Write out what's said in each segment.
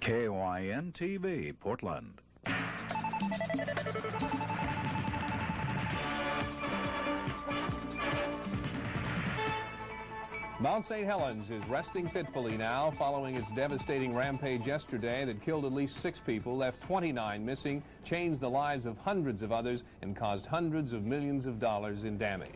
KOIN-TV, Portland. Mt St Helens is resting fitfully now following its devastating rampage yesterday that killed at least 6 people, left 29 missing, changed the lives of hundreds of others, and caused hundreds of millions of dollars in damage.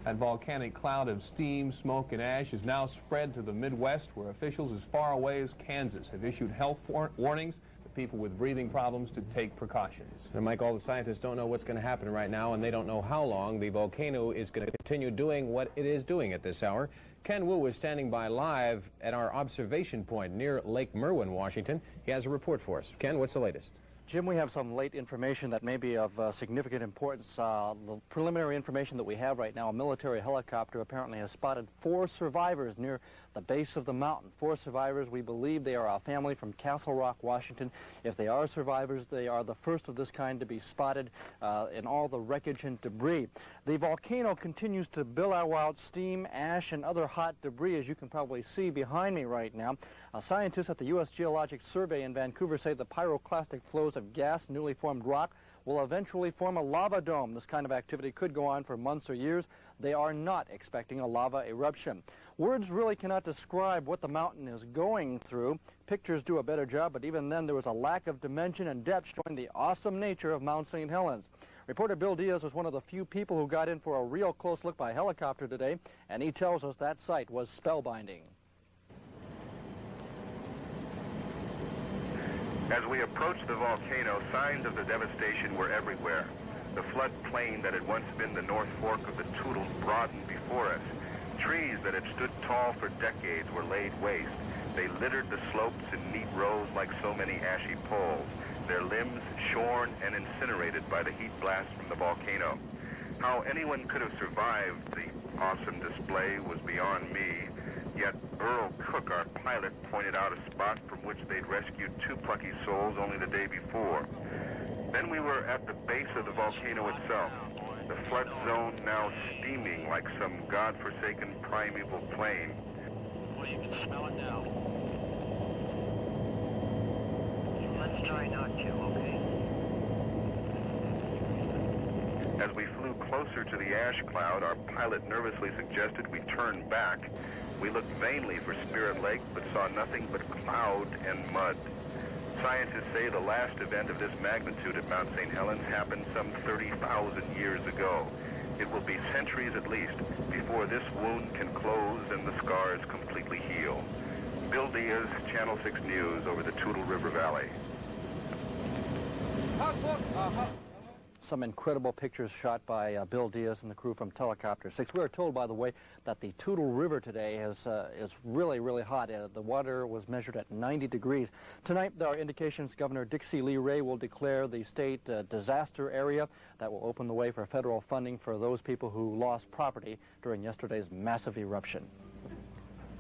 That volcanic cloud of steam, smoke, and ash is now spread to the Midwest, where officials as far away as Kansas have issued health warnings to people with breathing problems to take precautions. And Mike, all the scientists don't know what's going to happen right now, and they don't know how long the volcano is going to continue doing what it is doing at this hour. Ken Wu is standing by live at our observation point near Lake Merwin, Washington. He has a report for us. Ken, what's the latest? Jim, we have some late information that may be of significant importance. The preliminary information that we have right now, a military helicopter apparently has spotted 4 survivors near the base of the mountain. 4 survivors. We believe they are a family from Castle Rock, Washington. If they are survivors, they are the first of this kind to be spotted in all the wreckage and debris. The volcano continues to billow out steam, ash, and other hot debris, as you can probably see behind me right now. Scientists at the U.S. Geologic Survey in Vancouver say the pyroclastic flows of gas, newly formed rock, will eventually form a lava dome. This kind of activity could go on for months or years. They are not expecting a lava eruption. Words really cannot describe what the mountain is going through. Pictures do a better job, but even then there was a lack of dimension and depth showing the awesome nature of Mt St Helens. Reporter Bill Diez was one of the few people who got in for a real close look by helicopter today, and he tells us that sight was spellbinding. As we approached the volcano, signs of the devastation were everywhere. The flood plain that had once been the North Fork of the Toutle broadened before us. Trees that had stood tall for decades were laid waste. They littered the slopes in neat rows like so many ashy poles, their limbs shorn and incinerated by the heat blast from the volcano. How anyone could have survived the awesome display was beyond me. Yet Earl Cook, our pilot, pointed out a spot from which they'd rescued 2 plucky souls only the day before. Then we were at the base of the volcano itself, the flood zone now steaming like some godforsaken primeval plain. Well, you can smell it now. Let's try not to, okay? As we flew closer to the ash cloud, our pilot nervously suggested we turn back. We looked vainly for Spirit Lake, but saw nothing but cloud and mud. Scientists say the last event of this magnitude at Mt St Helens happened some 30,000 years ago. It will be centuries at least before this wound can close and the scars completely heal. Bill Diez, Channel 6 News, over the Toutle River Valley. Some incredible pictures shot by Bill Diez and the crew from Telecopter 6. We are told, by the way, that the Toutle River today is really, really hot. The water was measured at 90 degrees. Tonight, there are indications Governor Dixie Lee Ray will declare the state disaster area. That will open the way for federal funding for those people who lost property during yesterday's massive eruption.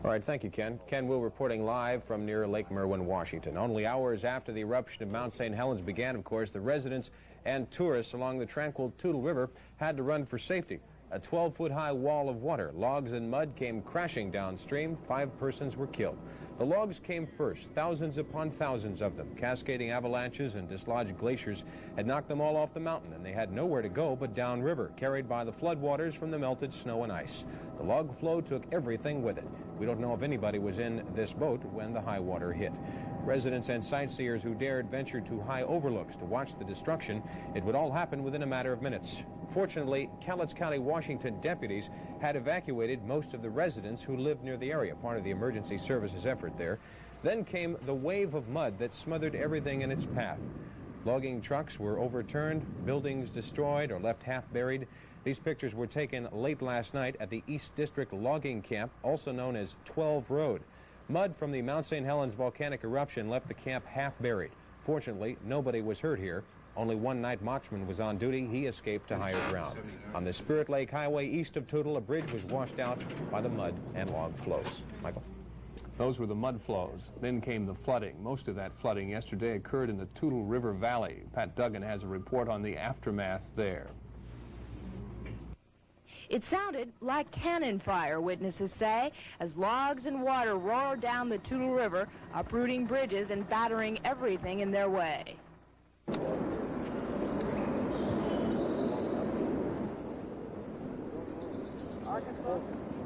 All right, thank you, Ken. Ken Wu reporting live from near Lake Merwin, Washington. Only hours after the eruption of Mt St Helens began, of course, the residents and tourists along the tranquil Toutle River had to run for safety. A 12-foot-high wall of water, logs and mud came crashing downstream. 5 persons were killed. The logs came first, thousands upon thousands of them. Cascading avalanches and dislodged glaciers had knocked them all off the mountain, and they had nowhere to go but downriver, carried by the floodwaters from the melted snow and ice. The log flow took everything with it. We don't know if anybody was in this boat when the high water hit. Residents and sightseers who dared venture to high overlooks to watch the destruction, it would all happen within a matter of minutes. Fortunately, Cowlitz County, Washington deputies had evacuated most of the residents who lived near the area, part of the emergency services effort there. Then came the wave of mud that smothered everything in its path. Logging trucks were overturned, buildings destroyed or left half buried. These pictures were taken late last night at the East District Logging Camp, also known as 12 Road. Mud from the Mt St Helens volcanic eruption left the camp half buried. Fortunately, nobody was hurt here. Only one night watchman was on duty. He escaped to higher ground. On the Spirit Lake Highway east of Toutle, a bridge was washed out by the mud and log flows. Michael? Those were the mud flows. Then came the flooding. Most of that flooding yesterday occurred in the Toutle River Valley. Pat Duggan has a report on the aftermath there. It sounded like cannon fire, witnesses say, as logs and water roared down the Toutle River, uprooting bridges and battering everything in their way.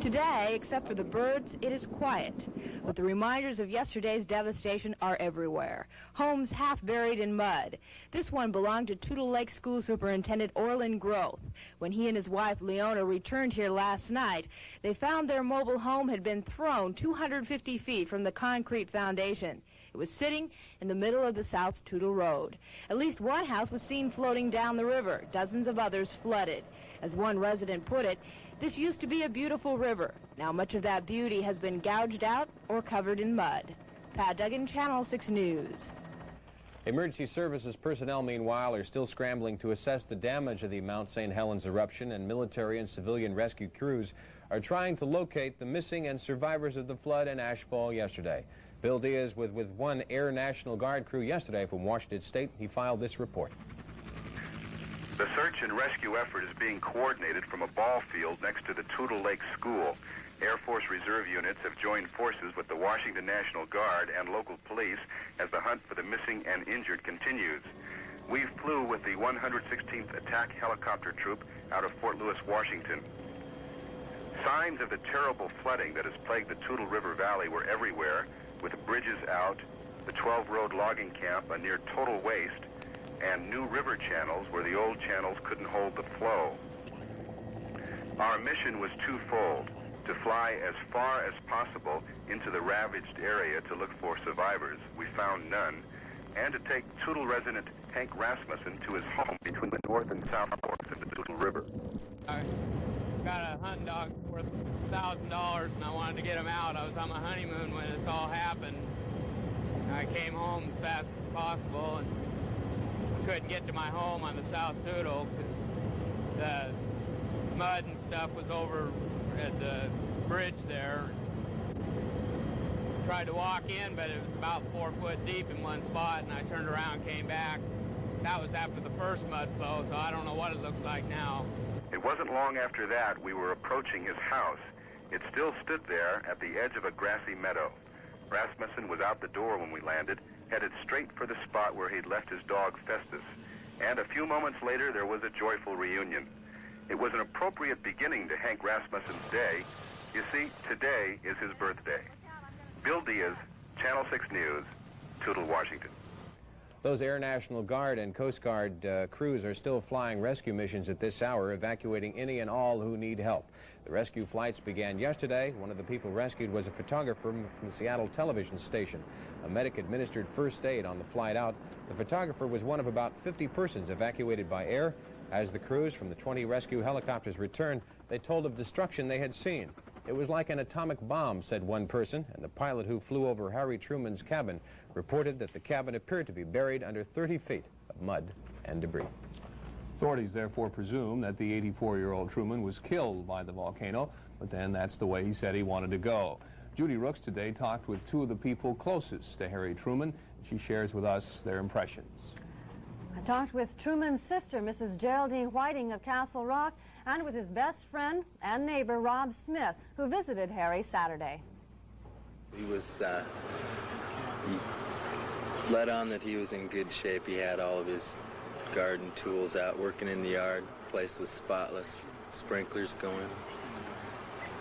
Today, except for the birds, it is quiet. But the reminders of yesterday's devastation are everywhere. Homes half buried in mud. This one belonged to Toutle Lake School Superintendent Orland Groth. When he and his wife Leona returned here last night, they found their mobile home had been thrown 250 feet from the concrete foundation. It was sitting in the middle of the South Toutle Road. At least one house was seen floating down the river. Dozens of others flooded. As one resident put it, this used to be a beautiful river. Now much of that beauty has been gouged out or covered in mud. Pat Duggan, Channel 6 News. Emergency services personnel, meanwhile, are still scrambling to assess the damage of the Mt St Helens eruption, and military and civilian rescue crews are trying to locate the missing and survivors of the flood and ashfall yesterday. Bill Diez with one Air National Guard crew yesterday from Washington State. He filed this report. The search and rescue effort is being coordinated from a ball field next to the Toutle Lake School. Air Force Reserve units have joined forces with the Washington National Guard and local police as the hunt for the missing and injured continues. We flew with the 116th Attack Helicopter Troop out of Fort Lewis, Washington. Signs of the terrible flooding that has plagued the Toutle River Valley were everywhere, with bridges out, the 12-road logging camp a near total waste, and new river channels where the old channels couldn't hold the flow. Our mission was twofold: to fly as far as possible into the ravaged area to look for survivors. We found none. And to take Toutle resident Hank Rasmussen to his home between the north and south forks of the Toutle River. I got a hunting dog worth $1,000 and I wanted to get him out. I was on my honeymoon when this all happened. I came home as fast as possible and couldn't get to my home on the South Toutle because the mud and stuff was over at the bridge there. Tried to walk in, but it was about 4 foot deep in one spot, and I turned around and came back. That was after the first mud flow, so I don't know what it looks like now. It wasn't long after that we were approaching his house. It still stood there at the edge of a grassy meadow. Rasmussen was out the door when we landed, headed straight for the spot where he'd left his dog Festus. And a few moments later, there was a joyful reunion. It was an appropriate beginning to Hank Rasmussen's day. You see, today is his birthday. Bill Diez, Channel 6 News, Toutle, Washington. Those Air National Guard and Coast Guard crews are still flying rescue missions at this hour, evacuating any and all who need help. The rescue flights began yesterday. One of the people rescued was a photographer from the Seattle television station. A medic administered first aid on the flight out. The photographer was one of about 50 persons evacuated by air. As the crews from the 20 rescue helicopters returned, they told of destruction they had seen. It was like an atomic bomb, said one person, and the pilot who flew over Harry Truman's cabin reported that the cabin appeared to be buried under 30 feet of mud and debris. Authorities therefore presume that the 84-year-old Truman was killed by the volcano, but then that's the way he said he wanted to go. Judy Rooks today talked with two of the people closest to Harry Truman. She shares with us their impressions. I talked with Truman's sister, Mrs. Geraldine Whiting of Castle Rock, and with his best friend and neighbor, Rob Smith, who visited Harry Saturday. He was, he let on that he was in good shape. He had all of his garden tools out, working in the yard. The place was spotless, sprinklers going,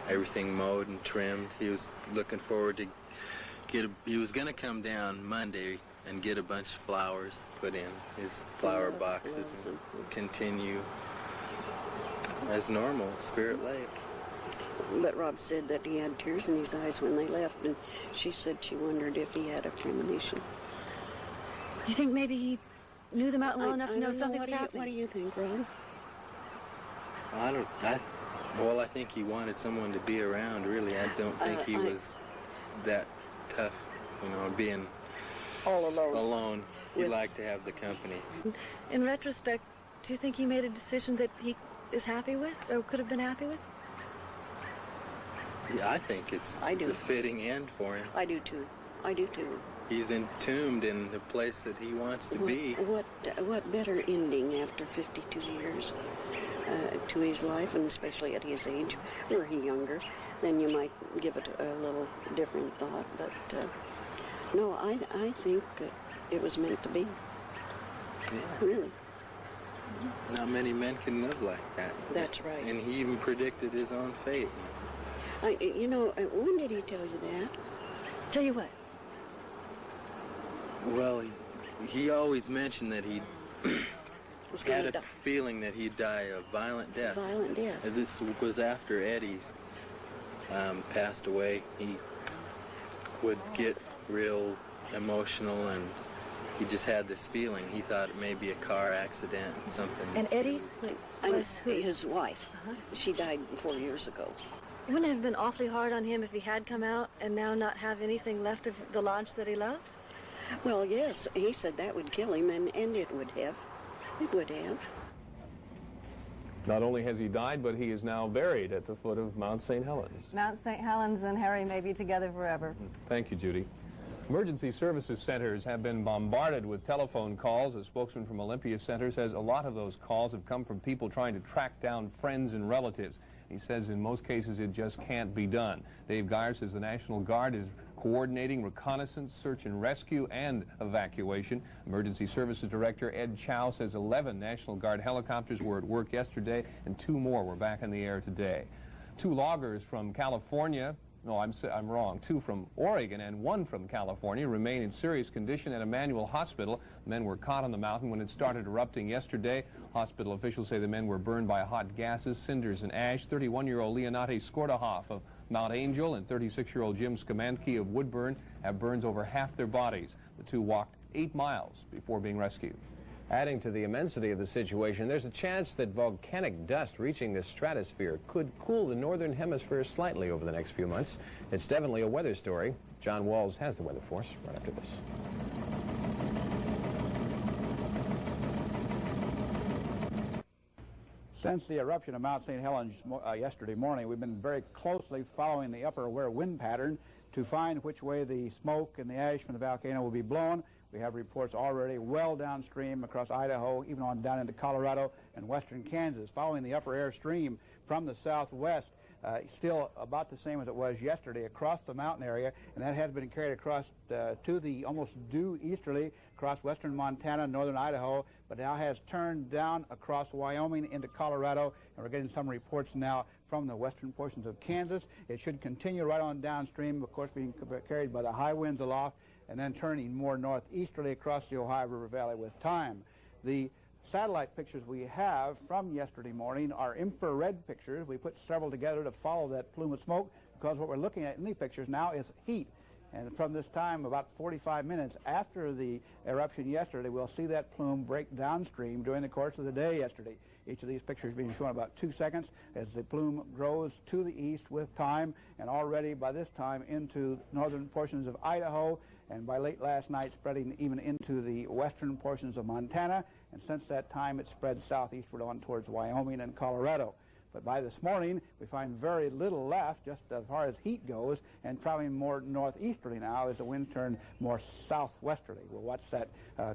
everything mowed and trimmed. He was looking forward to he was going to come down Monday and get a bunch of flowers put in his flower boxes and continue as normal at Spirit Lake. But Rob said that he had tears in his eyes when they left, and she said she wondered if he had a premonition. You think maybe he knew the mountain well enough to know something was happening? What do you think, Rob? Well, I think he wanted someone to be around, really. I don't think he was that tough, you know, being all alone. He liked to have the company. In retrospect, do you think he made a decision that he is happy with, or could have been happy with? Yeah, I think it's the fitting end for him. I do too. I do too. He's entombed in the place that he wants to be. What better ending after 52 years to his life, and especially at his age. Were he younger, then you might give it a little different thought. But no, I think it was meant to be. Yeah. Really. Not many men can live like that. That's right. And he even predicted his own fate. You know, when did he tell you that? Tell you what? Well, he always mentioned that he had a feeling that he'd die a violent death. Violent death. This was after Eddie passed away. He would get real emotional, and he just had this feeling. He thought it may be a car accident, something. And Eddie was who? His wife. She died 4 years ago. Wouldn't it have been awfully hard on him if he had come out and now not have anything left of the lodge that he loved? Well, yes, he said that would kill him, and it would have. It would have. Not only has he died, but he is now buried at the foot of Mt St Helens. Mount St Helens and Harry may be together forever. Thank you, Judy. Emergency services centers have been bombarded with telephone calls. A spokesman from Olympia Center says a lot of those calls have come from people trying to track down friends and relatives. He says in most cases it just can't be done. Dave Geyer says the National Guard is coordinating reconnaissance, search and rescue, and evacuation. Emergency Services Director Ed Chow says 11 National Guard helicopters were at work yesterday and 2 more were back in the air today. 2 loggers from California, I'm wrong, 2 from Oregon and 1 from California remain in serious condition at Emmanuel Hospital. Men were caught on the mountain when it started erupting yesterday. Hospital officials say the men were burned by hot gases, cinders, and ash. 31-year-old Leonate Skordahoff of Mount Angel and 36-year-old Jim Skamanski of Woodburn have burns over half their bodies. The 2 walked 8 miles before being rescued. Adding to the immensity of the situation, there's a chance that volcanic dust reaching the stratosphere could cool the northern hemisphere slightly over the next few months. It's definitely a weather story. John Walls has the weather for us right after this. Since the eruption of Mt St Helens yesterday morning, we've been very closely following the upper wind pattern to find which way the smoke and the ash from the volcano will be blown. We have reports already well downstream across Idaho, even on down into Colorado and western Kansas, following the upper air stream from the southwest, still about the same as it was yesterday across the mountain area, and that has been carried across to the almost due easterly across western Montana, northern Idaho, but now has turned down across Wyoming into Colorado, and we're getting some reports now from the western portions of Kansas. It should continue right on downstream, of course being carried by the high winds aloft, and then turning more northeasterly across the Ohio River Valley with time. The satellite pictures we have from yesterday morning are infrared pictures. We put several together to follow that plume of smoke, because what we're looking at in the pictures now is heat. And from this time, about 45 minutes after the eruption yesterday, we'll see that plume break downstream during the course of the day yesterday. Each of these pictures being shown about 2 seconds as the plume grows to the east with time, and already by this time into northern portions of Idaho, and by late last night spreading even into the western portions of Montana, and since that time it spread southeastward on towards Wyoming and Colorado. But by this morning, we find very little left, just as far as heat goes, and traveling more northeasterly now as the winds turn more southwesterly. We'll watch that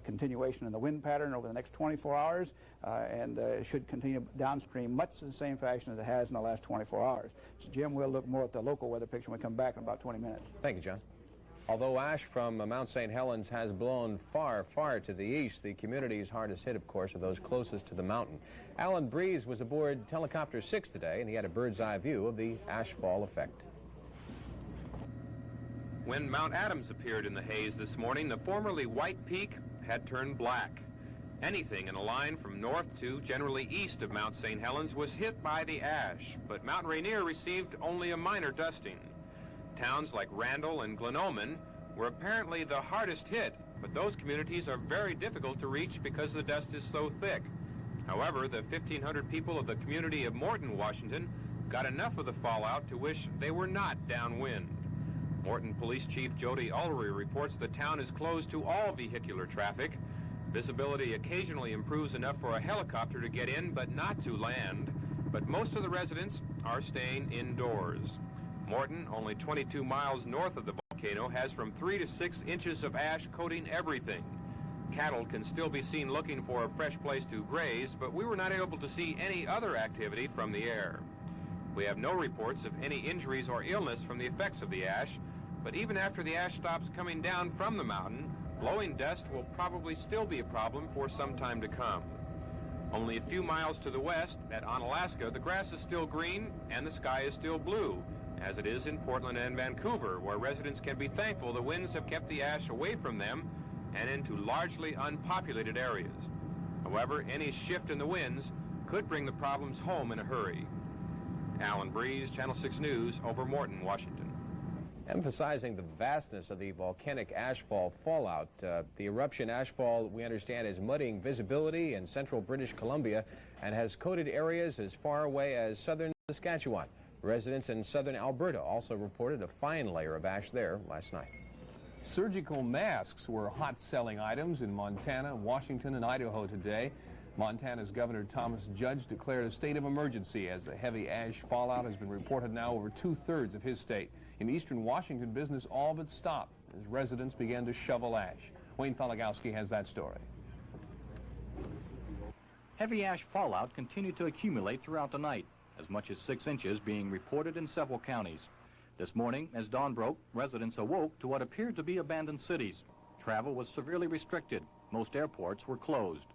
continuation in the wind pattern over the next 24 hours, and it should continue downstream much in the same fashion as it has in the last 24 hours. So, Jim, we'll look more at the local weather picture when we come back in about 20 minutes. Thank you, John. Although ash from Mt St Helens has blown far, far to the east, the communities hardest hit, of course, are those closest to the mountain. Allan Breese was aboard Helicopter 6 today, and he had a bird's-eye view of the ashfall effect. When Mount Adams appeared in the haze this morning, the formerly white peak had turned black. Anything in a line from north to generally east of Mt St Helens was hit by the ash, but Mount Rainier received only a minor dusting. Towns like Randall and Glenorman were apparently the hardest hit, but those communities are very difficult to reach because the dust is so thick. However, the 1,500 people of the community of Morton, Washington, got enough of the fallout to wish they were not downwind. Morton Police Chief Jody Ullery reports the town is closed to all vehicular traffic. Visibility occasionally improves enough for a helicopter to get in, but not to land. But most of the residents are staying indoors. Morton, only 22 miles north of the volcano, has from 3 to 6 inches of ash coating everything. Cattle can still be seen looking for a fresh place to graze, but we were not able to see any other activity from the air. We have no reports of any injuries or illness from the effects of the ash, but even after the ash stops coming down from the mountain, blowing dust will probably still be a problem for some time to come. Only a few miles to the west, at Onalaska, the grass is still green and the sky is still blue, as it is in Portland and Vancouver, where residents can be thankful the winds have kept the ash away from them and into largely unpopulated areas. However, any shift in the winds could bring the problems home in a hurry. Allan Breese, Channel 6 News, over Morton, Washington. Emphasizing the vastness of the volcanic ashfall fallout, the eruption ashfall, we understand, is muddying visibility in central British Columbia and has coated areas as far away as southern Saskatchewan. Residents in southern Alberta also reported a fine layer of ash there last night. Surgical masks were hot-selling items in Montana, Washington, and Idaho today. Montana's Governor Thomas Judge declared a state of emergency as the heavy ash fallout has been reported now over two-thirds of his state. In eastern Washington, business all but stopped as residents began to shovel ash. Wayne Faligowski has that story. Heavy ash fallout continued to accumulate throughout the night, as much as 6 inches being reported in several counties. This morning, as dawn broke, residents awoke to what appeared to be abandoned cities. Travel was severely restricted. Most airports were closed.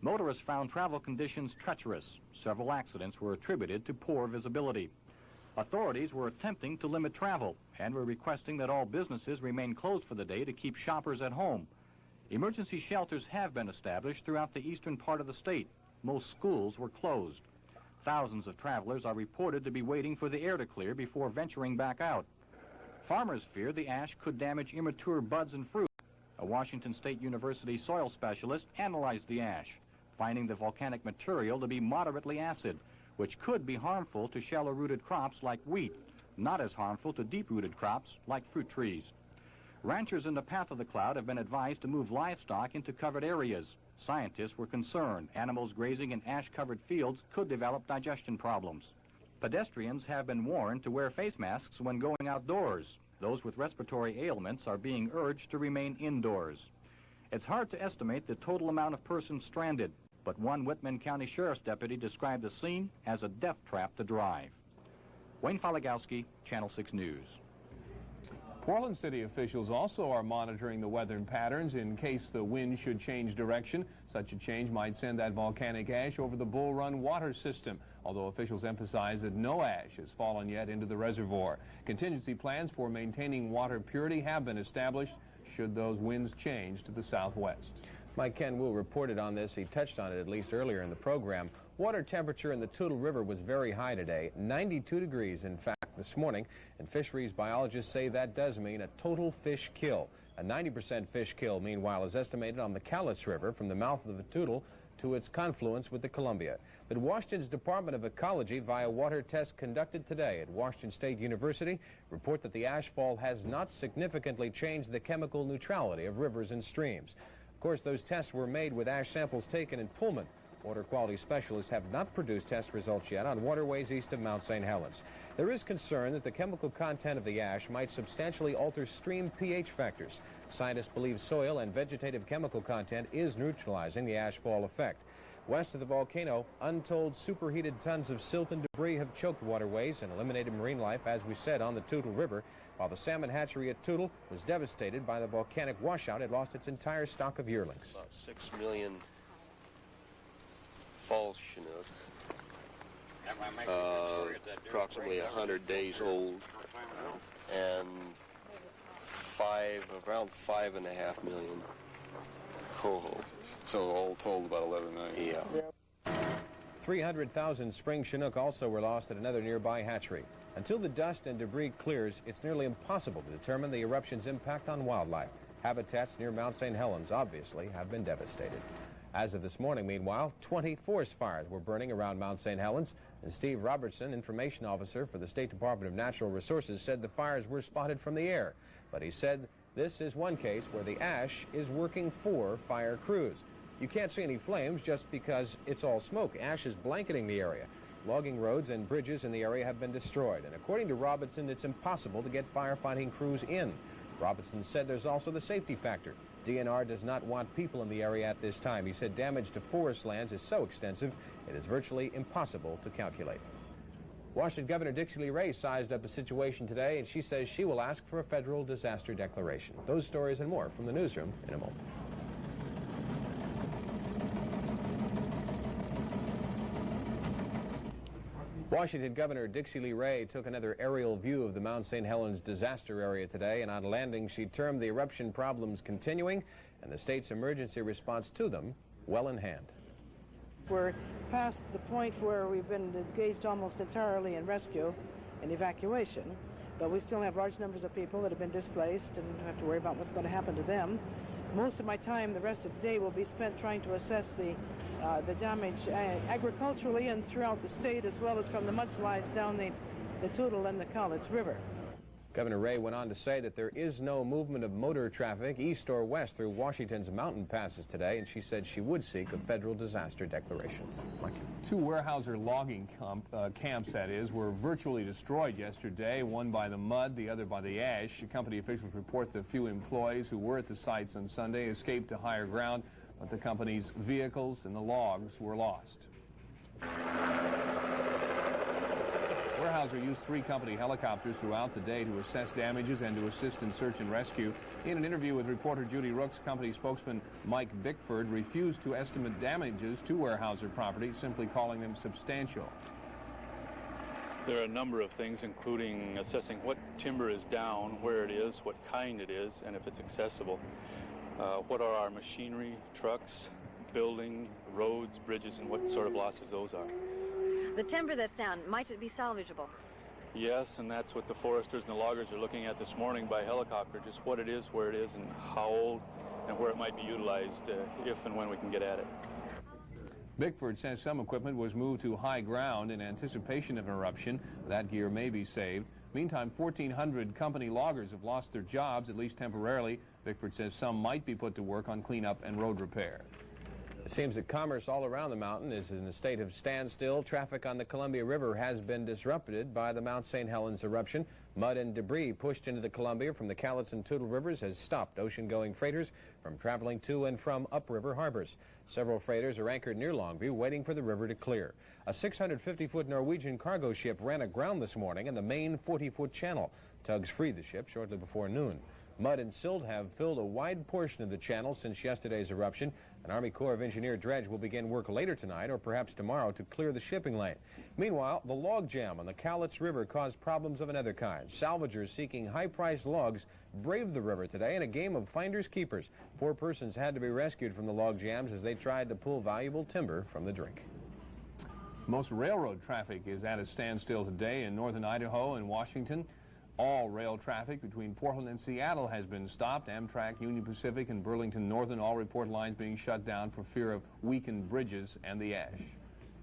Motorists found travel conditions treacherous. Several accidents were attributed to poor visibility. Authorities were attempting to limit travel and were requesting that all businesses remain closed for the day to keep shoppers at home. Emergency shelters have been established throughout the eastern part of the state. Most schools were closed. Thousands of travelers are reported to be waiting for the air to clear before venturing back out. Farmers fear the ash could damage immature buds and fruit. A Washington State University soil specialist analyzed the ash, finding the volcanic material to be moderately acid, which could be harmful to shallow-rooted crops like wheat, not as harmful to deep-rooted crops like fruit trees. Ranchers in the path of the cloud have been advised to move livestock into covered areas. Scientists were concerned animals grazing in ash-covered fields could develop digestion problems. Pedestrians have been warned to wear face masks when going outdoors. Those with respiratory ailments are being urged to remain indoors. It's hard to estimate the total amount of persons stranded, but one Whitman County Sheriff's deputy described the scene as a death trap to drive. Wayne Faligowski, Channel 6 News. Portland City officials also are monitoring the weather patterns in case the wind should change direction. Such a change might send that volcanic ash over the Bull Run water system, although officials emphasize that no ash has fallen yet into the reservoir. Contingency plans for maintaining water purity have been established should those winds change to the southwest. Mike Ken Wu reported on this. He touched on it at least earlier in the program. Water temperature in the Toutle River was very high today, 92 degrees in fact this morning, and fisheries biologists say that does mean a total fish kill. A 90% fish kill, meanwhile, is estimated on the Cowlitz River from the mouth of the Toutle to its confluence with the Columbia. But Washington's Department of Ecology, via water tests conducted today at Washington State University, report that the ashfall has not significantly changed the chemical neutrality of rivers and streams. Of course, those tests were made with ash samples taken in Pullman. Water quality specialists have not produced test results yet on waterways east of Mt St Helens. There is concern that the chemical content of the ash might substantially alter stream pH factors. Scientists believe soil and vegetative chemical content is neutralizing the ashfall effect. West of the volcano, untold superheated tons of silt and debris have choked waterways and eliminated marine life, as we said, on the Toutle River, while the salmon hatchery at Toutle was devastated by the volcanic washout. It lost its entire stock of yearlings. About 6 million false Chinook, approximately 100 days old, and around 5.5 million coho. So all told, about 11 million. Yeah. 300,000 spring Chinook also were lost at another nearby hatchery. Until the dust and debris clears, it's nearly impossible to determine the eruption's impact on wildlife. Habitats near Mt St Helens obviously have been devastated. As of this morning, meanwhile, 20 forest fires were burning around Mt St Helens, and Steve Robertson, information officer for the State Department of Natural Resources, said the fires were spotted from the air. But he said this is one case where the ash is working for fire crews. You can't see any flames just because it's all smoke. Ash is blanketing the area. Logging roads and bridges in the area have been destroyed, and according to Robertson, it's impossible to get firefighting crews in. Robinson said there's also the safety factor. DNR does not want people in the area at this time. He said damage to forest lands is so extensive it is virtually impossible to calculate. Washington Governor Dixie Lee Ray sized up the situation today, and she says she will ask for a federal disaster declaration. Those stories and more from the newsroom in a moment. Washington Governor Dixie Lee Ray took another aerial view of the Mt St Helens disaster area today, and on landing she termed the eruption problems continuing and the state's emergency response to them well in hand. We're past the point where we've been engaged almost entirely in rescue and evacuation, but we still have large numbers of people that have been displaced and have to worry about what's going to happen to them. Most of my time, the rest of today, will be spent trying to assess the damage agriculturally and throughout the state, as well as from the mudslides down the Toutle and the Cowlitz River. Governor Ray went on to say that there is no movement of motor traffic east or west through Washington's mountain passes today, and she said she would seek a federal disaster declaration. Mike. 2 Weyerhaeuser logging camps, that is, were virtually destroyed yesterday, one by the mud, the other by the ash. Company officials report that a few employees who were at the sites on Sunday escaped to higher ground, but the company's vehicles and the logs were lost. Weyerhaeuser used 3 company helicopters throughout the day to assess damages and to assist in search and rescue. In an interview with reporter Judy Rooks, company spokesman Mike Bickford refused to estimate damages to Weyerhaeuser property, simply calling them substantial. There are a number of things, including assessing what timber is down, where it is, what kind it is, and if it's accessible. What are our machinery, trucks, building, roads, bridges, and what sort of losses those are. The timber that's down, might it be salvageable? Yes, and that's what the foresters and the loggers are looking at this morning by helicopter, just what it is, where it is, and how old, and where it might be utilized if and when we can get at it. Bickford says some equipment was moved to high ground in anticipation of an eruption. That gear may be saved. Meantime, 1,400 company loggers have lost their jobs, at least temporarily. Bickford says some might be put to work on cleanup and road repair. It seems that commerce all around the mountain is in a state of standstill. Traffic on the Columbia River has been disrupted by the Mt St Helens eruption. Mud and debris pushed into the Columbia from the Cowlitz and Toutle rivers has stopped ocean-going freighters from traveling to and from upriver harbors. Several freighters are anchored near Longview, waiting for the river to clear. A 650-foot Norwegian cargo ship ran aground this morning in the main 40-foot channel. Tugs freed the ship shortly before noon. Mud and silt have filled a wide portion of the channel since yesterday's eruption. An Army Corps of Engineer dredge will begin work later tonight or perhaps tomorrow to clear the shipping lane. Meanwhile, the log jam on the Cowlitz River caused problems of another kind. Salvagers seeking high-priced logs braved the river today in a game of finders keepers. 4 persons had to be rescued from the log jams as they tried to pull valuable timber from the drink. Most railroad traffic is at a standstill today in northern Idaho and Washington. All rail traffic between Portland and Seattle has been stopped. Amtrak, Union Pacific, and Burlington Northern all report lines being shut down for fear of weakened bridges and the ash.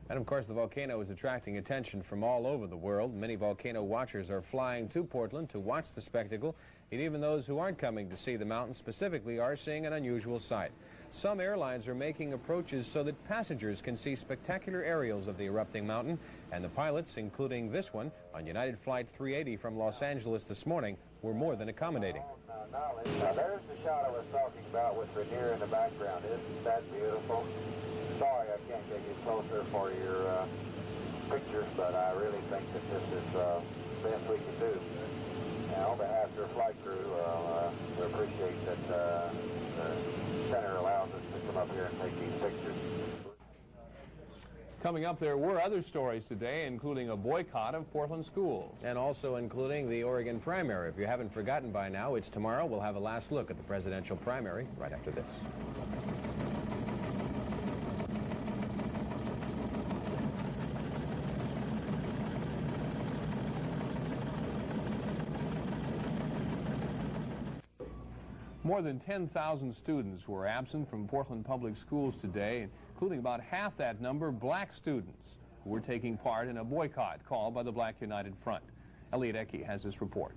And of course, the volcano is attracting attention from all over the world. Many volcano watchers are flying to Portland to watch the spectacle. And even those who aren't coming to see the mountain specifically are seeing an unusual sight. Some airlines are making approaches so that passengers can see spectacular aerials of the erupting mountain, and the pilots, including this one on United Flight 380 from Los Angeles this morning, were more than accommodating. Now there's the shot I was talking about with Rainier in the background. Isn't that beautiful? Sorry I can't get you closer for your pictures, but I really think that this is the best we can do. And on behalf of your flight crew, we appreciate that the center allows us to come up here and take these pictures. Coming up, there were other stories today, including a boycott of Portland schools. And also including the Oregon primary. If you haven't forgotten by now, it's tomorrow. We'll have a last look at the presidential primary right after this. More than 10,000 students were absent from Portland Public Schools today, including about half that number black students who were taking part in a boycott called by the Black United Front. Elliott Eki has this report.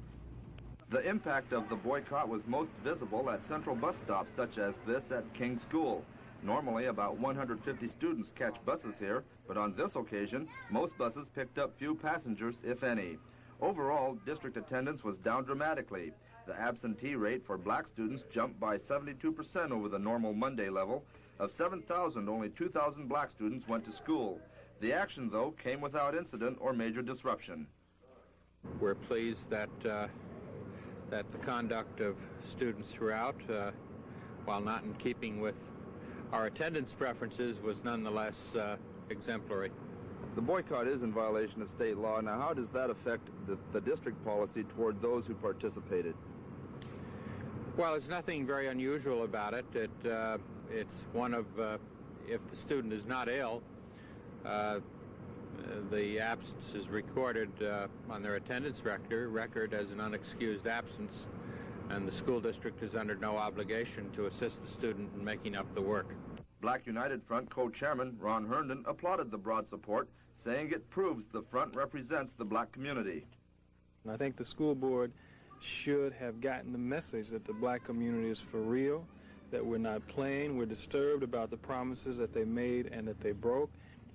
The impact of the boycott was most visible at central bus stops such as this at King School. Normally, about 150 students catch buses here, but on this occasion, most buses picked up few passengers, if any. Overall, district attendance was down dramatically. The absentee rate for black students jumped by 72% over the normal Monday level. Of 7,000, only 2,000 black students went to school. The action, though, came without incident or major disruption. We're pleased that the conduct of students throughout, while not in keeping with our attendance preferences, was nonetheless exemplary. The boycott is in violation of state law. Now, how does that affect the district policy toward those who participated? Well, there's nothing very unusual about it. It's one of, if the student is not ill, the absence is recorded on their attendance record as an unexcused absence, and the school district is under no obligation to assist the student in making up the work. Black United Front co-chairman Ron Herndon applauded the broad support, saying it proves the front represents the black community. And I think the school board should have gotten the message that the black community is for real, that we're not playing, we're disturbed about the promises that they made and that they broke,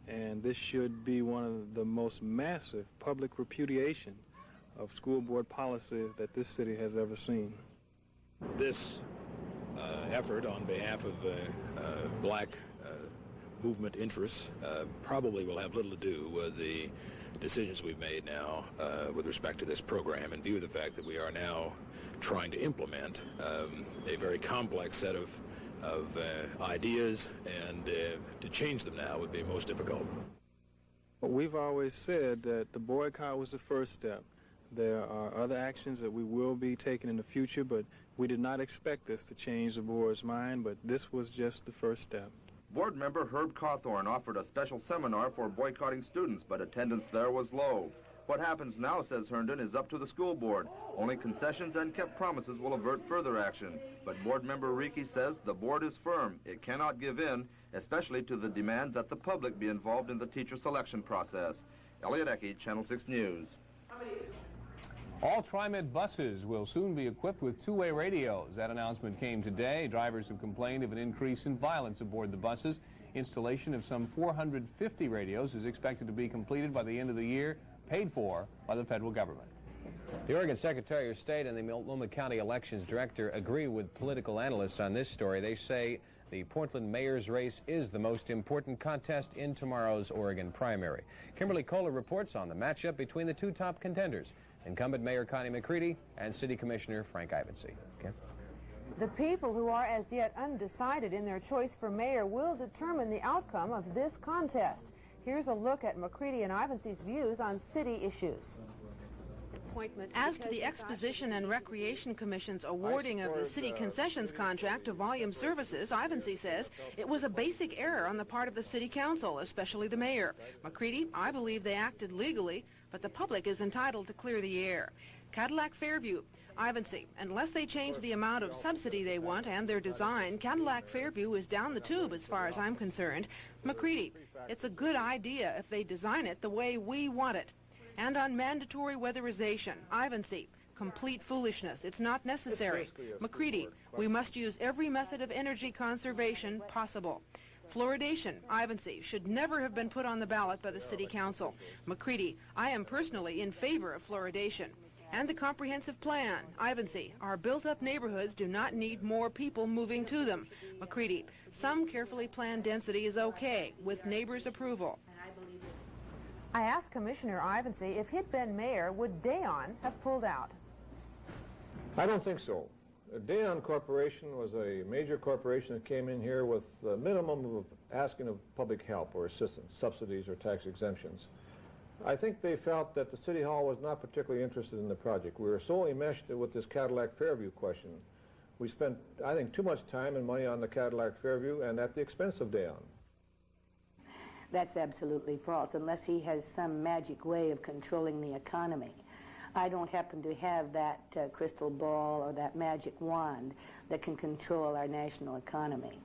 and this should be one of the most massive public repudiation of school board policy that this city has ever seen. This effort on behalf of black movement interests probably will have little to do with the decisions we've made now with respect to this program, in view of the fact that we are now trying to implement a very complex set of ideas, and to change them now would be most difficult. We've always said that the boycott was the first step. There are other actions that we will be taking in the future, but we did not expect this to change the board's mind, but this was just the first step. Board member Herb Cawthorn offered a special seminar for boycotting students, but attendance there was low. What happens now, says Herndon, is up to the school board. Only concessions and kept promises will avert further action. But board member Reiki says the board is firm. It cannot give in, especially to the demand that the public be involved in the teacher selection process. Elliott Eki, Channel 6 News. All Trimet buses will soon be equipped with two-way radios. That announcement came today. Drivers have complained of an increase in violence aboard the buses. Installation of some 450 radios is expected to be completed by the end of the year, paid for by the federal government. The Oregon Secretary of State and the Multnomah County Elections Director agree with political analysts on this story. They say the Portland mayor's race is the most important contest in tomorrow's Oregon primary. Kimberly Koehler reports on the matchup between the two top contenders, incumbent Mayor Connie McCready and City Commissioner Frank Ivancy. Okay. The people who are as yet undecided in their choice for mayor will determine the outcome of this contest. Here's a look at McCready and Ivancy's views on city issues. As to the Exposition and Recreation Commission's awarding of the city concessions contract to Volume Services, Ivancy says it was a basic error on the part of the city council, especially the mayor. McCready, I believe they acted legally, but the public is entitled to clear the air. Cadillac Fairview, Ivancy, unless they change the amount of subsidy they want and their design, Cadillac Fairview is down the tube as far as I'm concerned. McCready, it's a good idea if they design it the way we want it. And on mandatory weatherization, Ivancy, complete foolishness. It's not necessary. McCready, we must use every method of energy conservation possible. Fluoridation, Ivancy, should never have been put on the ballot by the city council. McCready, I am personally in favor of fluoridation. And the comprehensive plan, Ivancy, our built-up neighborhoods do not need more people moving to them. McCready, some carefully planned density is okay with neighbors' approval. I asked Commissioner Ivancy if he'd been mayor, would Dayon have pulled out? I don't think so. Dayon Corporation was a major corporation that came in here with a minimum of asking of public help or assistance, subsidies or tax exemptions. I think they felt that the City Hall was not particularly interested in the project. We were so enmeshed with this Cadillac Fairview question. We spent, I think, too much time and money on the Cadillac Fairview and at the expense of Dayon. That's absolutely false, unless he has some magic way of controlling the economy. I don't happen to have that crystal ball or that magic wand that can control our national economy.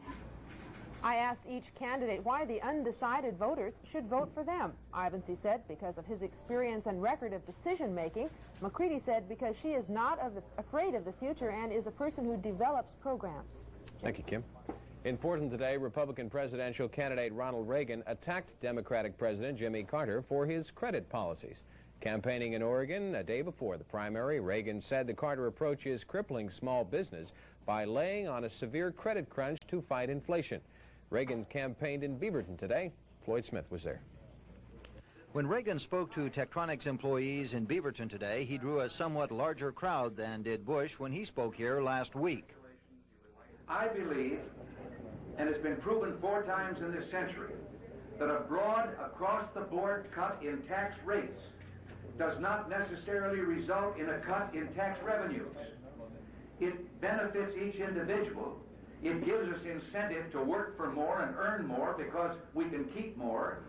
I asked each candidate why the undecided voters should vote for them. Ivancy said because of his experience and record of decision-making. McCready said because she is not afraid of the future and is a person who develops programs. Thank you, Kim. Important today, Republican presidential candidate Ronald Reagan attacked Democratic President Jimmy Carter for his credit policies. Campaigning in Oregon a day before the primary, Reagan said the Carter approach is crippling small business by laying on a severe credit crunch to fight inflation. Reagan campaigned in Beaverton today. Floyd Smith was there. When Reagan spoke to Tektronix employees in Beaverton today, he drew a somewhat larger crowd than did Bush when he spoke here last week. I believe, and it's been proven 4 times in this century, that a broad, across-the-board cut in tax rates does not necessarily result in a cut in tax revenues. It benefits each individual. It gives us incentive to work for more and earn more because we can keep more.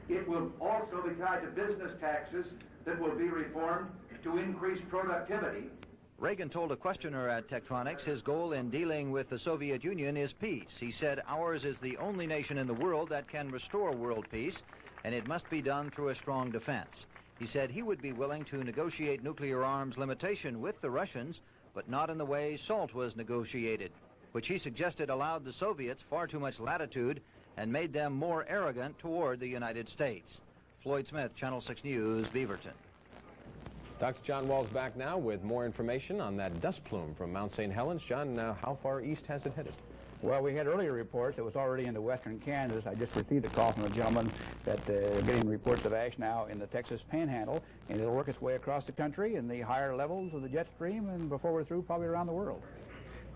It will also be tied to business taxes that will be reformed to increase productivity. Reagan told a questioner at Tektronix his goal in dealing with the Soviet Union is peace. He said ours is the only nation in the world that can restore world peace, and it must be done through a strong defense. He said he would be willing to negotiate nuclear arms limitation with the Russians, but not in the way SALT was negotiated, which he suggested allowed the Soviets far too much latitude and made them more arrogant toward the United States. Floyd Smith, Channel 6 News, Beaverton. Dr. John Wall's back now with more information on that dust plume from Mt St Helens. John, how far east has it headed? Well, we had earlier reports it was already into western Kansas. I just received a call from a gentleman that getting reports of ash now in the Texas Panhandle, and it'll work its way across the country in the higher levels of the jet stream, and before we're through, probably around the world.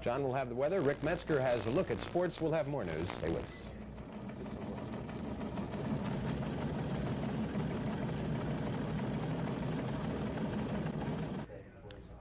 John will have the weather. Rick Metsger has a look at sports. We'll have more news. Stay with us.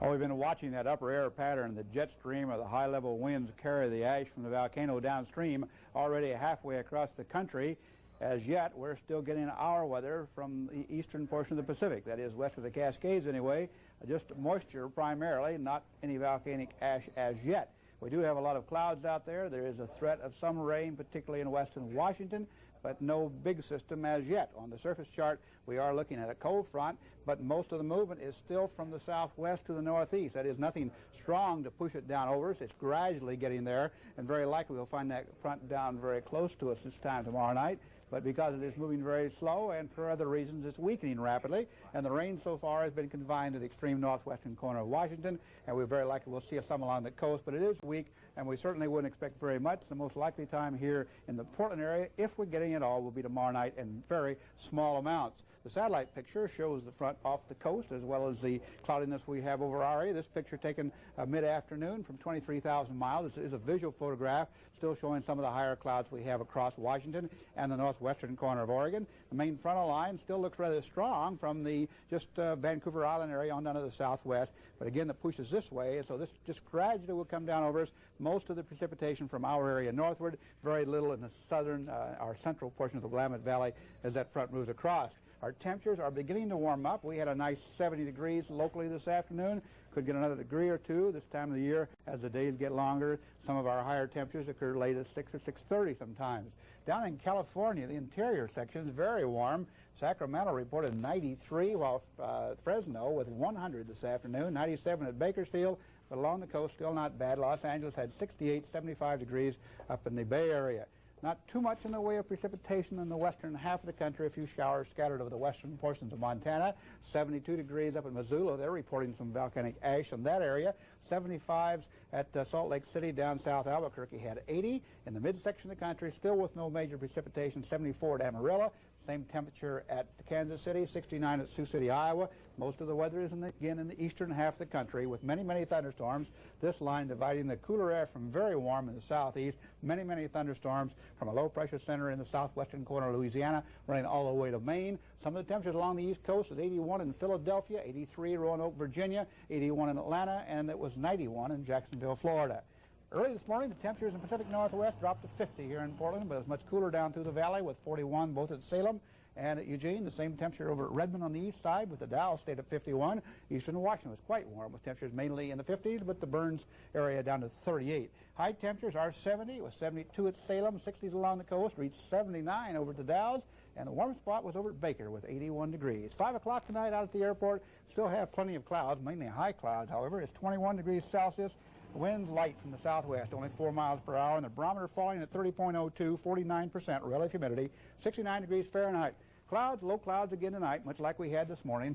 Well, we've been watching that upper air pattern. The jet stream or the high-level winds carry the ash from the volcano downstream already halfway across the country. As yet, we're still getting our weather from the eastern portion of the Pacific, that is west of the Cascades anyway, just moisture primarily, not any volcanic ash as yet. We do have a lot of clouds out there. There is a threat of some rain, particularly in western Washington, but no big system as yet. On the surface chart, we are looking at a cold front, but most of the movement is still from the southwest to the northeast. That is nothing strong to push it down over us. It's gradually getting there, and very likely we'll find that front down very close to us this time tomorrow night. But because it is moving very slow and for other reasons, it's weakening rapidly. And the rain so far has been confined to the extreme northwestern corner of Washington, and we very likely will see some along the coast, but it is weak, and we certainly wouldn't expect very much. The most likely time here in the Portland area, if we're getting it all, will be tomorrow night in very small amounts. The satellite picture shows the front off the coast as well as the cloudiness we have over our area. This picture taken mid-afternoon from 23,000 miles. This is a visual photograph still showing some of the higher clouds we have across Washington and the northwestern corner of Oregon. The main frontal line still looks rather strong from the Vancouver Island area on down to the southwest, but again it pushes this way, so this just gradually will come down over us. Most of the precipitation from our area northward, very little in the southern or central portion of the Willamette Valley as that front moves across. Our temperatures are beginning to warm up. We had a nice 70 degrees locally this afternoon. Could get another degree or two this time of the year as the days get longer. Some of our higher temperatures occur late at 6 or 6:30 sometimes. Down in California, the interior section is very warm. Sacramento reported 93, while Fresno with 100 this afternoon, 97 at Bakersfield, but along the coast still not bad. Los Angeles had 68, 75 degrees up in the Bay Area. Not too much in the way of precipitation in the western half of the country. A few showers scattered over the western portions of Montana. 72 degrees up in Missoula. They're reporting some volcanic ash in that area. 75s at Salt Lake City. Down south Albuquerque had 80. In the midsection of the country, still with no major precipitation, 74 at Amarillo. Same temperature at Kansas City, 69 at Sioux City, Iowa. Most of the weather is, again, in the eastern half of the country with many, many thunderstorms. This line dividing the cooler air from very warm in the southeast. Many, many thunderstorms from a low-pressure center in the southwestern corner of Louisiana running all the way to Maine. Some of the temperatures along the east coast is 81 in Philadelphia, 83 in Roanoke, Virginia, 81 in Atlanta, and it was 91 in Jacksonville, Florida. Early this morning, the temperatures in the Pacific Northwest dropped to 50 here in Portland, but it was much cooler down through the valley with 41 both at Salem and at Eugene. The same temperature over at Redmond on the east side with the Dow stayed at 51. Eastern Washington was quite warm with temperatures mainly in the 50s, but the Burns area down to 38. High temperatures are 70. It was 72 at Salem, 60s along the coast, reached 79 over at the Dows, and the warmest spot was over at Baker with 81 degrees. 5 o'clock tonight out at the airport, still have plenty of clouds, mainly high clouds, however. It's 21 degrees Celsius. Winds light from the southwest, only 4 miles per hour, and the barometer falling at 30.02, 49% relative humidity, 69 degrees Fahrenheit. clouds, low clouds again tonight, much like we had this morning.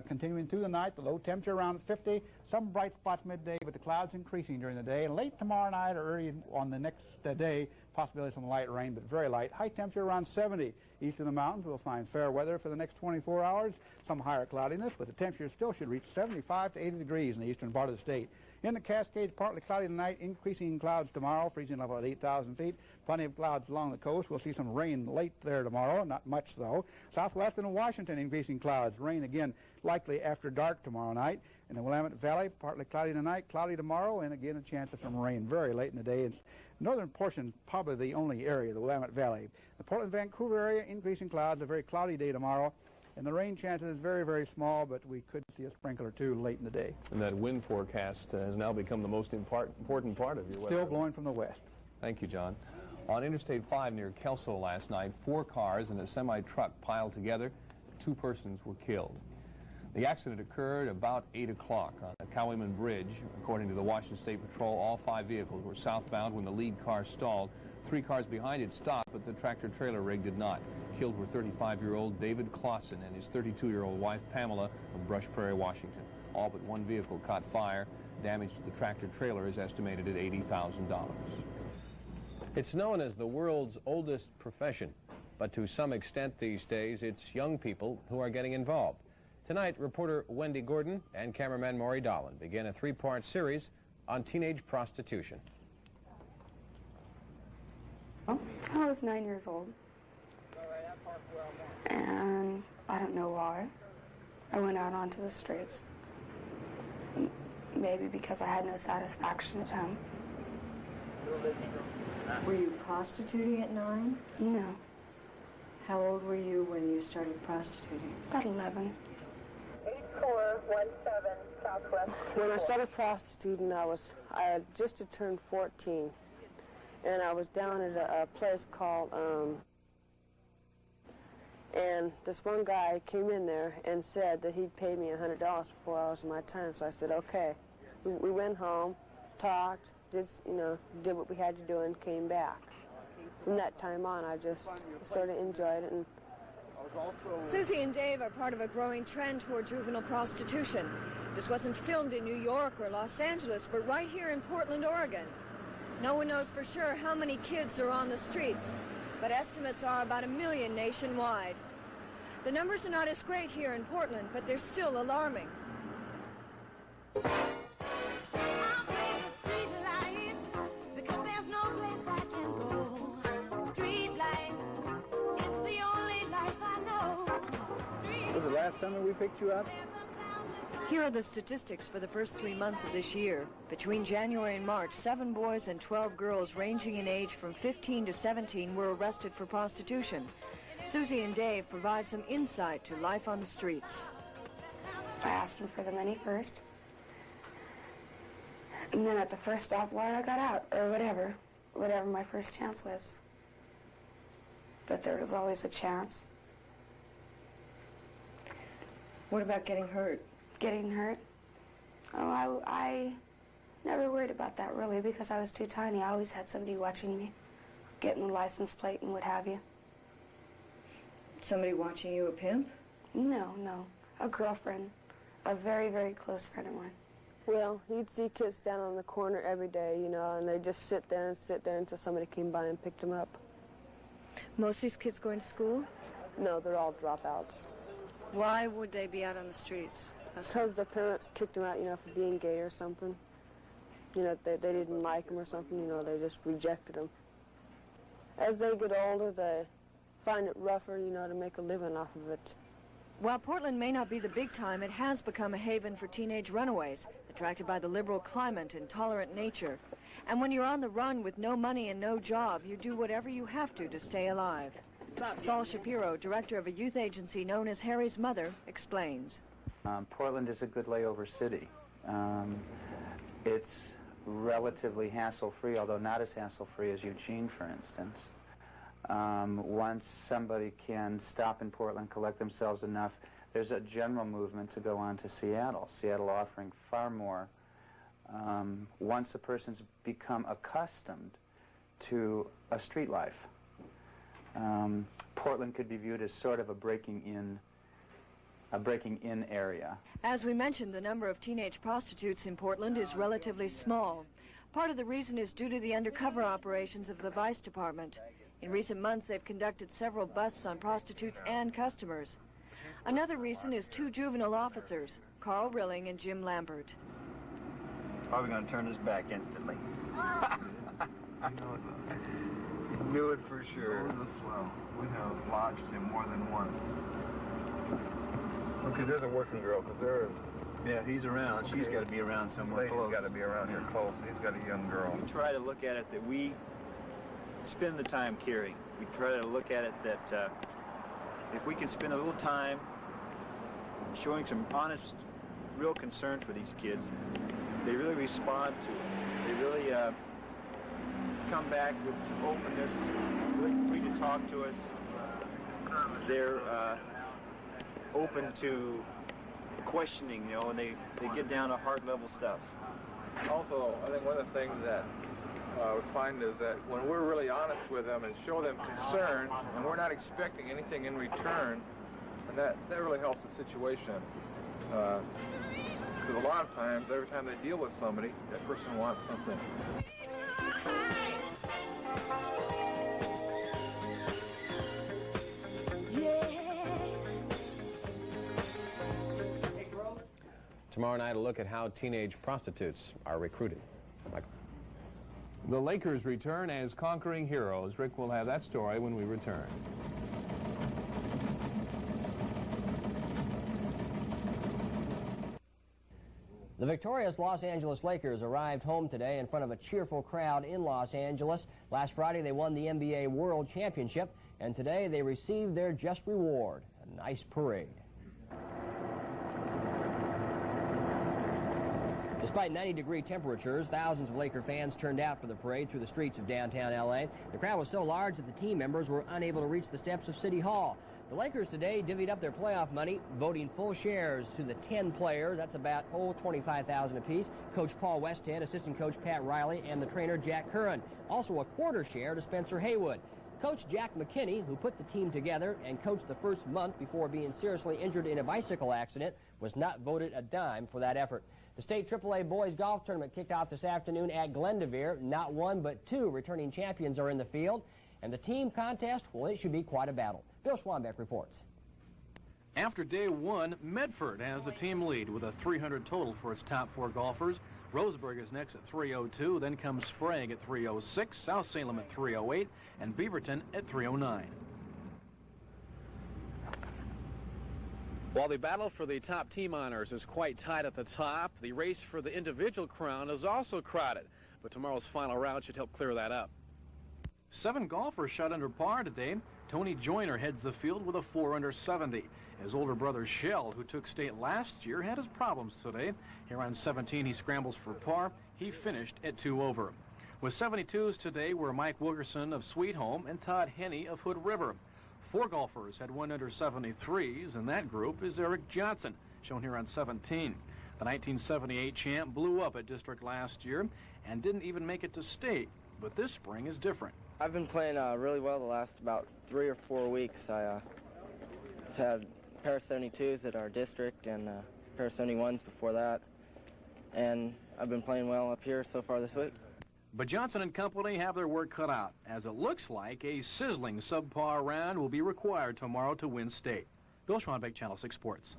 Continuing through the night, the low temperature around 50, some bright spots midday, but the clouds increasing during the day. And late tomorrow night or early on the next day, possibility of some light rain, but very light. High temperature around 70. East of the mountains, we'll find fair weather for the next 24 hours, some higher cloudiness, but the temperature still should reach 75 to 80 degrees in the eastern part of the state. In the Cascades, partly cloudy tonight, increasing clouds tomorrow, freezing level at 8,000 feet. Plenty of clouds along the coast. We'll see some rain late there tomorrow, not much though. Southwest and Washington, increasing clouds. Rain again likely after dark tomorrow night. In the Willamette Valley, partly cloudy tonight, cloudy tomorrow, and again a chance of some rain very late in the day. Northern portion, probably the only area, the Willamette Valley. The Portland-Vancouver area, increasing clouds, a very cloudy day tomorrow. And the rain chances is very, very small, but we could see a sprinkle or two late in the day. And that wind forecast has now become the most important part of your weather. Still blowing from the west. Thank you, John. On Interstate 5 near Kelso last night, 4 cars and a semi-truck piled together. 2 persons were killed. The accident occurred about 8 o'clock on the Cowiman Bridge. According to the Washington State Patrol, all 5 vehicles were southbound when the lead car stalled. 3 cars behind it stopped, but the tractor-trailer rig did not. Killed were 35-year-old David Clausen and his 32-year-old wife, Pamela, of Brush Prairie, Washington. All but 1 vehicle caught fire. Damage to the tractor-trailer is estimated at $80,000. It's known as the world's oldest profession, but to some extent these days, it's young people who are getting involved. Tonight, reporter Wendy Gordon and cameraman Maury Dolan begin a 3-part series on teenage prostitution. I was 9 years old, and I don't know why. I went out onto the streets. Maybe because I had no satisfaction at home. Were you prostituting at 9? No. How old were you when you started prostituting? About 11. 8417 Southwest. When I started prostituting, I had just turned 14. And I was down at a place called, and this one guy came in there and said that he'd pay me $100 for 4 hours of my time. So I said, okay. We went home, talked, did what we had to do, and came back. From that time on, I just sort of enjoyed it. And Susie and Dave are part of a growing trend toward juvenile prostitution. This wasn't filmed in New York or Los Angeles, but right here in Portland, Oregon. No one knows for sure how many kids are on the streets, but estimates are about 1 million nationwide. The numbers are not as great here in Portland, but they're still alarming. Was it last summer we picked you up? Here are the statistics for the first 3 months of this year. Between January and March, 7 boys and 12 girls ranging in age from 15 to 17 were arrested for prostitution. Susie and Dave provide some insight to life on the streets. I asked them for the money first. And then at the first stoplight, I got out, or whatever my first chance was. But there was always a chance. What about getting hurt? Getting hurt? Oh, I never worried about that, really, because I was too tiny. I always had somebody watching me, getting the license plate and what have you. Somebody watching you, a pimp? No. A girlfriend. A very, very close friend of mine. Well, you'd see kids down on the corner every day, and they just sit there until somebody came by and picked them up. Most of these kids going to school? No, they're all dropouts. Why would they be out on the streets? Because their parents kicked them out, for being gay or something. They didn't like them or something, they just rejected them. As they get older, they find it rougher, to make a living off of it. While Portland may not be the big time, it has become a haven for teenage runaways, attracted by the liberal climate and tolerant nature. And when you're on the run with no money and no job, you do whatever you have to stay alive. Saul Shapiro, director of a youth agency known as Harry's Mother, explains. Portland is a good layover city. It's relatively hassle-free, although not as hassle-free as Eugene, for instance. Once somebody can stop in Portland, collect themselves enough, there's a general movement to go on to Seattle. Seattle offering far more. Once a person's become accustomed to a street life, Portland could be viewed as sort of a breaking in area. As we mentioned, the number of teenage prostitutes in Portland is relatively small. Part of the reason is due to the undercover operations of the Vice Department. In recent months, they've conducted several busts on prostitutes and customers. Another reason is 2 juvenile officers, Carl Rilling and Jim Lambert. Probably going to turn his back instantly. Knew it for sure. We have lodged him more than once. Okay, there's a working girl, because there is... Yeah, he's around. She's got to be around somewhere close. He's got to be around here close. He's got a young girl. We try to look at it that we spend the time caring. We try to look at it that if we can spend a little time showing some honest, real concern for these kids, they really respond to it. They really come back with some openness, really free to talk to us. They're open to questioning, you know, and they get down to heart-level stuff. Also, I think one of the things that we find is that when we're really honest with them and show them concern, and we're not expecting anything in return, and that really helps the situation. Because a lot of times, every time they deal with somebody, that person wants something. Tomorrow night, a look at how teenage prostitutes are recruited. Michael. The Lakers return as conquering heroes. Rick will have that story when we return. The victorious Los Angeles Lakers arrived home today in front of a cheerful crowd in Los Angeles. Last Friday, they won the NBA World Championship, and today they received their just reward, a nice parade. Despite 90-degree temperatures, thousands of Laker fans turned out for the parade through the streets of downtown L.A. The crowd was so large that the team members were unable to reach the steps of City Hall. The Lakers today divvied up their playoff money, voting full shares to the 10 players. That's about $25,000 apiece. Coach Paul Westhead, assistant coach Pat Riley, and the trainer Jack Curran. Also a quarter share to Spencer Haywood. Coach Jack McKinney, who put the team together and coached the first month before being seriously injured in a bicycle accident, was not voted a dime for that effort. The state AAA boys golf tournament kicked off this afternoon at Glendevere. Not one, but 2 returning champions are in the field. And the team contest, well, it should be quite a battle. Bill Schwanbeck reports. After day 1, Medford has the team lead with a 300 total for its top 4 golfers. Roseburg is next at 302, then comes Sprague at 306, South Salem at 308, and Beaverton at 309. While the battle for the top team honors is quite tight at the top, the race for the individual crown is also crowded. But tomorrow's final round should help clear that up. 7 golfers shot under par today. Tony Joyner heads the field with a 4 under 70. His older brother Shell, who took state last year, had his problems today. Here on 17, he scrambles for par. He finished at 2 over. With 72s today were Mike Wilkerson of Sweet Home and Todd Henney of Hood River. 4 golfers had 1 under 73s, and that group is Eric Johnson, shown here on 17. The 1978 champ blew up at district last year and didn't even make it to state, but this spring is different. I've been playing really well the last about 3 or 4 weeks. I've had a pair of 72s at our district and a pair of 71s before that, and I've been playing well up here so far this week. But Johnson and company have their work cut out, as it looks like a sizzling subpar round will be required tomorrow to win state. Bill Schwanbeck, Channel 6 Sports.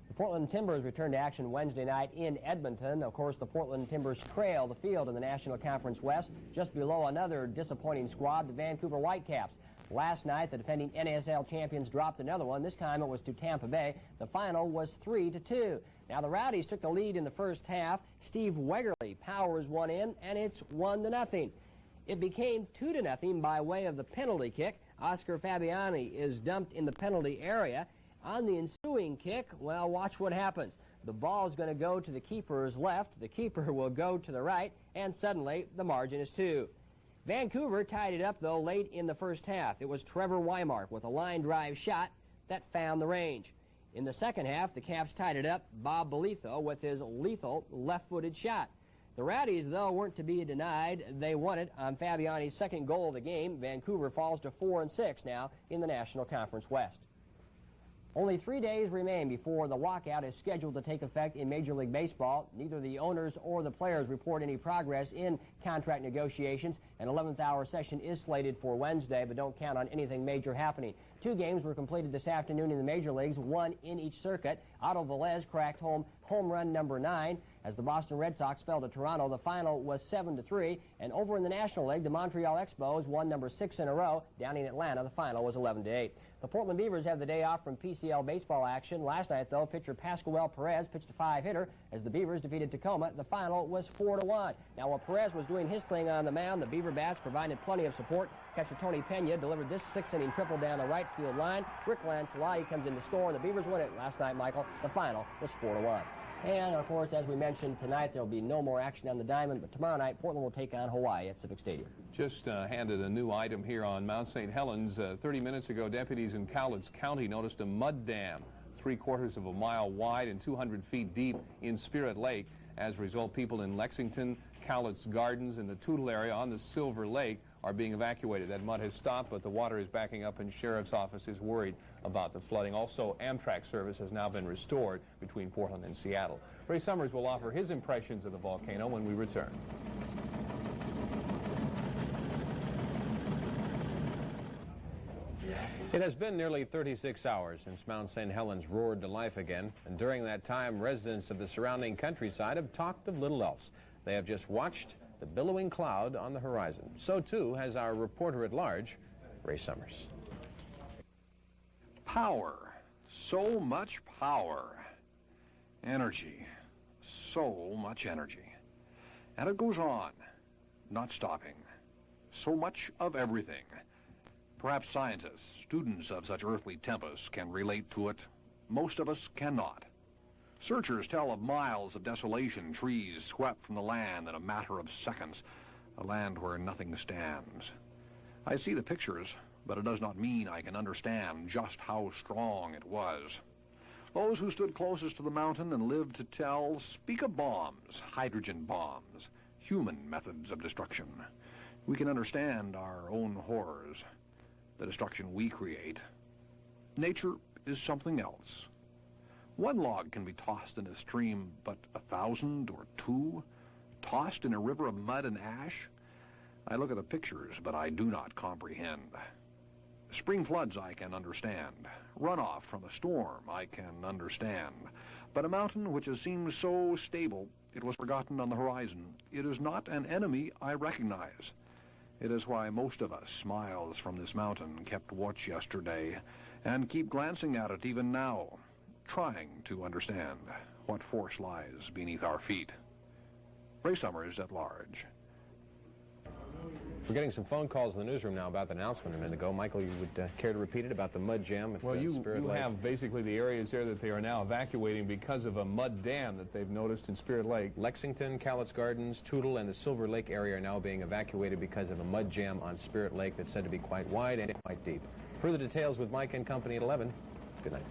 The Portland Timbers returned to action Wednesday night in Edmonton. Of course, the Portland Timbers trail the field in the National Conference West, just below another disappointing squad, the Vancouver Whitecaps. Last night, the defending NASL champions dropped another one. This time it was to Tampa Bay. The final was 3-2. Now, the Rowdies took the lead in the first half. Steve Wegerle powers one in, and it's 1-0. It became 2-0 by way of the penalty kick. Oscar Fabiani is dumped in the penalty area. On the ensuing kick, well, watch what happens. The ball is going to go to the keeper's left. The keeper will go to the right, and suddenly the margin is 2. Vancouver tied it up, though, late in the first half. It was Trevor Weimark with a line drive shot that found the range. In the second half, the Caps tied it up. Bob Belitho with his lethal left-footed shot. The Rowdies, though, weren't to be denied. They won it on Fabiani's second goal of the game. Vancouver falls to 4-6 now in the National Conference West. Only 3 days remain before the lockout is scheduled to take effect in Major League Baseball. Neither the owners or the players report any progress in contract negotiations. An 11th hour session is slated for Wednesday, but don't count on anything major happening. 2 games were completed this afternoon in the major leagues, 1 in each circuit. Otto Velez cracked home run number 9. As the Boston Red Sox fell to Toronto, the final was 7-3. And over in the National League, the Montreal Expos won number 6 in a row. Down in Atlanta, the final was 11-8. The Portland Beavers have the day off from PCL baseball action. Last night, though, pitcher Pascual Perez pitched a 5-hitter as the Beavers defeated Tacoma. The final was 4-1. Now, while Perez was doing his thing on the mound, the Beaver bats provided plenty of support. Catcher Tony Pena delivered this 6-inning triple down the right field line. Rick Lancelot comes in to score, and the Beavers win it last night, Michael. The final was 4-1. And, of course, as we mentioned, tonight there will be no more action on the diamond, but tomorrow night Portland will take on Hawaii at Civic Stadium. Just handed a new item here on Mount St Helens. 30 minutes ago, deputies in Cowlitz County noticed a mud dam 3/4 of a mile wide and 200 feet deep in Spirit Lake. As a result, people in Lexington, Cowlitz Gardens, and the Toutle area on the Silver Lake are being evacuated. That mud has stopped, but the water is backing up, and Sheriff's Office is worried about the flooding. Also, Amtrak service has now been restored between Portland and Seattle. Ray Summers will offer his impressions of the volcano when we return. It has been nearly 36 hours since Mount St. Helens roared to life again, and during that time, residents of the surrounding countryside have talked of little else. They have just watched the billowing cloud on the horizon. So, too, has our reporter at large, Ray Summers. Power. So much power. Energy. So much energy. And it goes on, not stopping. So much of everything. Perhaps scientists, students of such earthly tempests, can relate to it. Most of us cannot. Searchers tell of miles of desolation, trees swept from the land in a matter of seconds, a land where nothing stands. I see the pictures, but it does not mean I can understand just how strong it was. Those who stood closest to the mountain and lived to tell speak of bombs, hydrogen bombs, human methods of destruction. We can understand our own horrors, the destruction we create. Nature is something else. One log can be tossed in a stream, but 1,000 or 2 tossed in a river of mud and ash? I look at the pictures, but I do not comprehend. Spring floods I can understand. Runoff from a storm I can understand. But a mountain which has seemed so stable it was forgotten on the horizon, it is not an enemy I recognize. It is why most of us, miles from this mountain, kept watch yesterday and keep glancing at it even now, trying to understand what force lies beneath our feet. Ray Summers at large. We're getting some phone calls in the newsroom now about the announcement a minute ago. Michael, you would care to repeat it about the mud jam at Well, you Spirit Lake? have basically the areas there that they are now evacuating because of a mud dam that they've noticed in Spirit Lake. Lexington, Cowlitz Gardens, Toutle, and the Silver Lake area are now being evacuated because of a mud jam on Spirit Lake that's said to be quite wide and quite deep. Further details with Mike and company at 11. Good night.